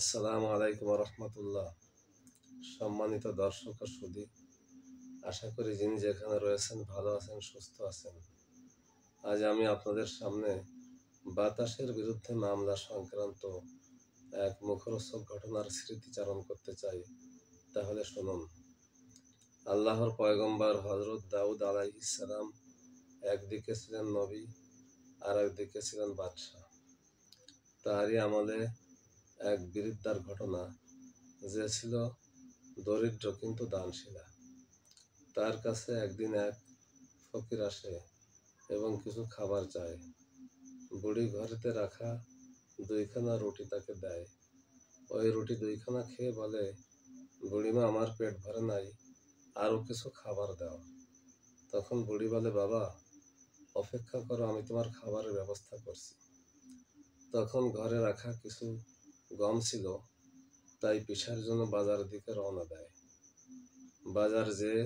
আসসালামু আলাইকুম রহমতুল্লাহ। সম্মানিত দর্শক ও সুধী, আশা করি যিনি যেখানে রয়েছেন ভালো আছেন, সুস্থ আছেন। আজ আমি আপনাদের সামনে বাতাসের বিরুদ্ধে মামলা সংক্রান্ত এক মুখরোচক ঘটনার স্মৃতিচারণ করতে চাই। তাহলে শুনুন। আল্লাহর পয়গম্বর হযরত দাউদ আলাইহিস সালাম একদিকে ছিলেন নবী আর একদিকে ছিলেন বাদশাহ। তারই আমলে এক বীরত্বের ঘটনা, যে ছিল দরিদ্র কিন্তু দানশীলা। তার কাছে একদিন এক ফকির আসে এবং কিছু খাবার চায়। বুড়ি ঘরেতে রাখা দুইখানা রুটি তাকে দেয়। ওই রুটি দুইখানা খেয়ে বলে, বুড়িমা, আমার পেট ভরে নাই, আরো কিছু খাবার দাও। তখন বুড়ি বলে, বাবা, অপেক্ষা করো, আমি তোমার খাবারের ব্যবস্থা করছি। তখন ঘরে রাখা কিছু গম ছিল, তাই পিসার জন্য বাজারের দিকে রওনা দেয়। বাজার যেয়ে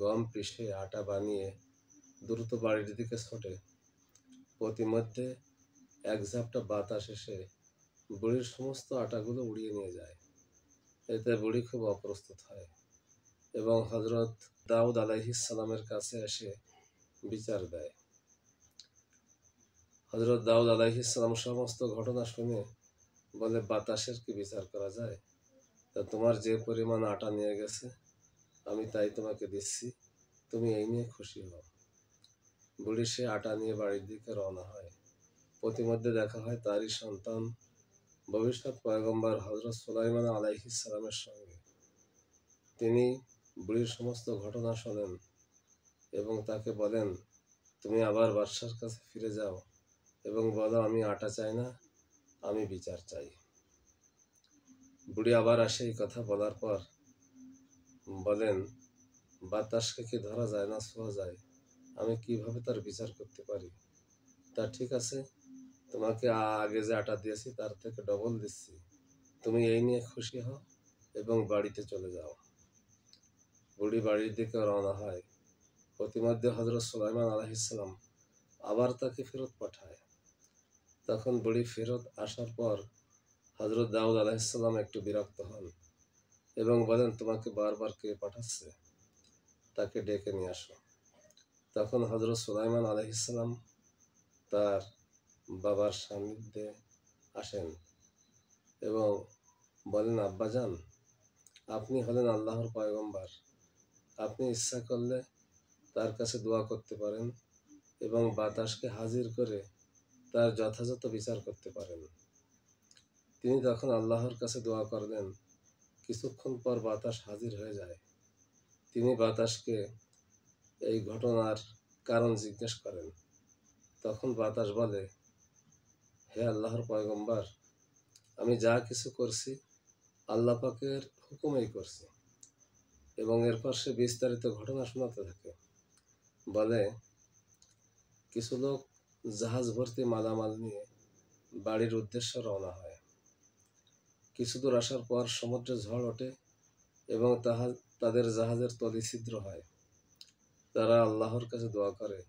গম পিষে আটা বানিয়ে দ্রুত বাড়ির দিকে ছোটে। প্রতিমধ্যে এক ঝাপটা বাতাস এসে বুড়ির সমস্ত আটাগুলো উড়িয়ে নিয়ে যায়। এতে বুড়ি খুব অপ্রস্তুত হয় এবং হযরত দাউদ আলাইহিস সালামের কাছে এসে বিচার দেয়। হযরত দাউদ আলাইহিস সালাম সমস্ত ঘটনা শুনে বলে, বাতাসের কি বিচার করা যায়? তা তোমার যে পরিমাণ আটা নিয়ে গেছে আমি তাই তোমাকে দিচ্ছি, তুমি এই নিয়ে খুশি হও। বুড়ি সে আটা নিয়ে বাড়ির দিকে রওনা হয়। প্রতিমধ্যে দেখা হয় তারই সন্তান ভবিষ্যৎ পয়গম্বর হযরত সুলাইমান আলাইহিস সালামের সঙ্গে। তিনি বুড়ির সমস্ত ঘটনা শোনেন এবং তাকে বলেন, তুমি আবার বাদশার কাছে ফিরে যাও এবং বলো, আমি আটা চাই না, আমি বিচার চাই। বুড়ি আবার আসে। এই কথা বলার পর বলেন, বাতাসকে কি ধরা যায় না ছোঁয়া যায়? আমি কিভাবে তার বিচার করতে পারি? তা ঠিক আছে, তোমাকে আগে যে আটা দিয়েছি তার থেকে ডবল দিচ্ছি, তুমি এই নিয়ে খুশি হও এবং বাড়িতে চলে যাও। বুড়ি বাড়ির দিকে রওনা হয়। প্রতিমধ্যে হযরত সুলাইমান আলাইহিস সালাম আবার তাকে ফেরত পাঠায়। তখন বুড়ি ফেরত আসার পর হযরত দাউদ আলাইহিস সালাম একটু বিরক্ত হন এবং বলেন, তোমাকে বারবার কে পাঠাচ্ছে? তাকে ডেকে নিয়ে আসো। তখন হযরত সুলাইমান আলাইহিস সালাম তার বাবার সান্নিধ্যে আসেন এবং বলেন, আব্বাজান, আপনি হলেন আল্লাহর পয়গম্বর। আপনি ইচ্ছা করলে তার কাছে দোয়া করতে পারেন এবং বাতাসকে হাজির করে তার যথাযথ বিচার করতে পারেন। তিনি তখন আল্লাহর কাছে দোয়া করলেন। কিছুক্ষণ পর বাতাস হাজির হয়ে যায়। তিনি বাতাসকে এই ঘটনার কারণ জিজ্ঞেস করেন। তখন বাতাস বলে, হে আল্লাহর পয়গম্বর, আমি যা কিছু করছি আল্লাহ পাকের হুকুমেই করছি। এবং এরপর সে বিস্তারিত ঘটনা শোনাতে থাকে। বলে, কিছু লোক জাহাজ ভর্তি মালামাল নিয়ে বাড়ির উদ্দেশ্যে রওনা হয়। কিছু দূর আসার পর সমুদ্রে ঝড় ওঠে এবং তাদের জাহাজের তলি ছিদ্র হয়। তারা আল্লাহর কাছে দোয়া করে,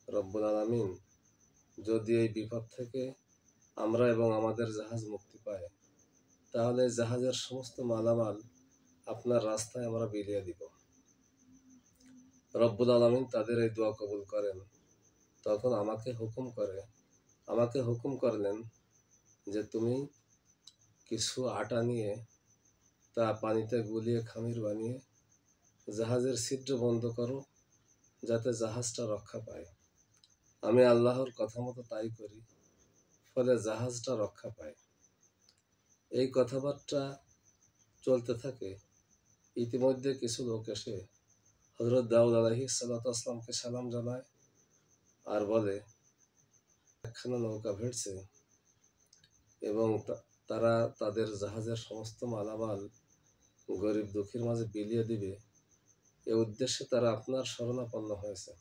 রব্বুল আলামিন, যদি এই বিপদ থেকে আমরা এবং আমাদের জাহাজ মুক্তি পায়, তাহলে জাহাজের সমস্ত মালামাল আপনার রাস্তায় আমরা বিলিয়ে দিব। রব্বুল আলামিন তাদের এই দোয়া কবুল করেন। তখন আমাকে হুকুম করলেন যে তুমি কিছু আটা নিয়ে তা পানিতে গুলিয়ে খামির বানিয়ে জাহাজের ছিদ্র বন্ধ করো, যাতে জাহাজটা রক্ষা পায়। আমি আল্লাহর কথা মতো তাই করি, ফলে জাহাজটা রক্ষা পায়। এই কথাবার্তা চলতে থাকে। ইতিমধ্যে কিছু লোক এসে হযরত দাউদ আলাইহিস সালামকে সালাম জানায় আর বলে, একখানা নৌকা ভিড়ছে এবং তারা তাদের জাহাজের সমস্ত মালামাল গরিব দুঃখীর মাঝে বিলিয়ে দিবে, এ উদ্দেশ্যে তারা আপনার শরণাপন্ন হয়েছে।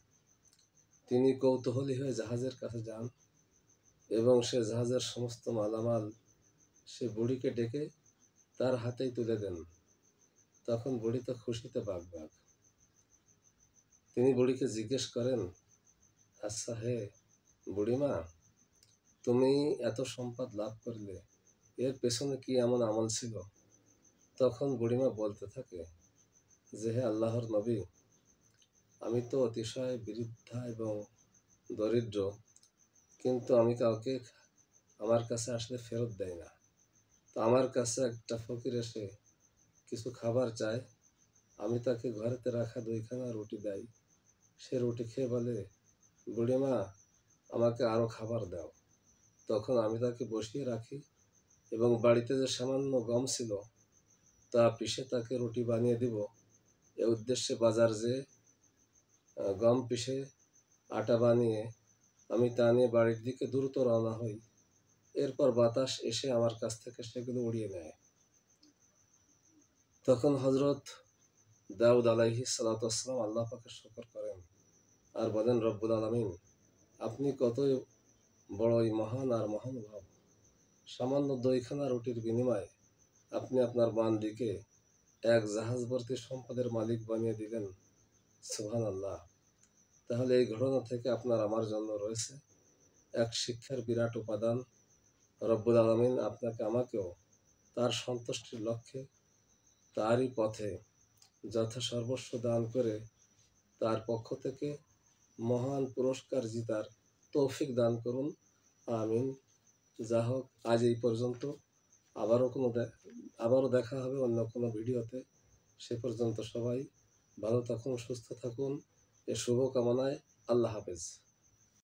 তিনি কৌতূহলী হয়ে জাহাজের কাছে যান এবং সে জাহাজের সমস্ত মালামাল সে বুড়িকে ডেকে তার হাতেই তুলে দেন। তখন বুড়ি তো খুশিতে বাগবাগ। তিনি বুড়িকে জিজ্ঞেস করেন, আচ্ছা হে বুড়িমা, তুমি এত সম্পদ লাভ করলে, এর পেছনে কি এমন আমল ছিল? তখন বুড়িমা বলতে থাকে যে, হে আল্লাহর নবী, আমি তো অতিশয় বৃদ্ধা এবং দরিদ্র, কিন্তু আমি কাউকে আমার কাছে আসলে ফেরত দেয় না। তো আমার কাছে একটা ফকির এসে কিছু খাবার চায়, আমি তাকে ঘরেতে রাখা 2খানা রুটি দেয়। সে রুটি খেয়ে বলে, বুড়িমা, আমাকে আরো খাবার দাও। তখন আমি তাকে বসিয়ে রাখি এবং বাড়িতে যে সামান্য গম ছিল তা পিষে তাকে রুটি বানিয়ে দিব। এ উদ্দেশ্যে বাজার যেয়ে গম পিষে আটা বানিয়ে আমি তা নিয়ে বাড়ির দিকে দ্রুত রওনা হই। এরপর বাতাস এসে আমার কাছ থেকে সেগুলো উড়িয়ে নেয়। তখন হজরত দাউদ আলাইহিস সালাতু ওয়াসসালাম আল্লাহ পাকের শুকর করেন আর বলেন, রব্বুল আলামিন, আপনি কতই বড়ই মহান আর মহানুভব। সামান্য 2খানা রুটির বিনিময়ে আপনি আপনার বান্দিকে এক জাহাজ ভর্তি সম্পদের মালিক বানিয়ে দিলেন। সুবহানাল্লাহ। তাহলে এই ঘটনা থেকে আপনার আমার জন্য রয়েছে এক শিক্ষার বিরাট উপাদান। রব্বুল আলামিন আপনাকে আমাকেও তার সন্তুষ্টির লক্ষ্যে তারই পথে যথাসর্বস্ব দান করে তার পক্ষ থেকে মহান পুরস্কার জিতার তৌফিক দান করুন। আমিন। যা হোক, আজ এই পর্যন্ত। আবারও দেখা হবে অন্য কোনো ভিডিওতে। সে পর্যন্ত সবাই ভালো থাকুন, সুস্থ থাকুন, এ শুভকামনায়। আল্লাহ হাফেজ।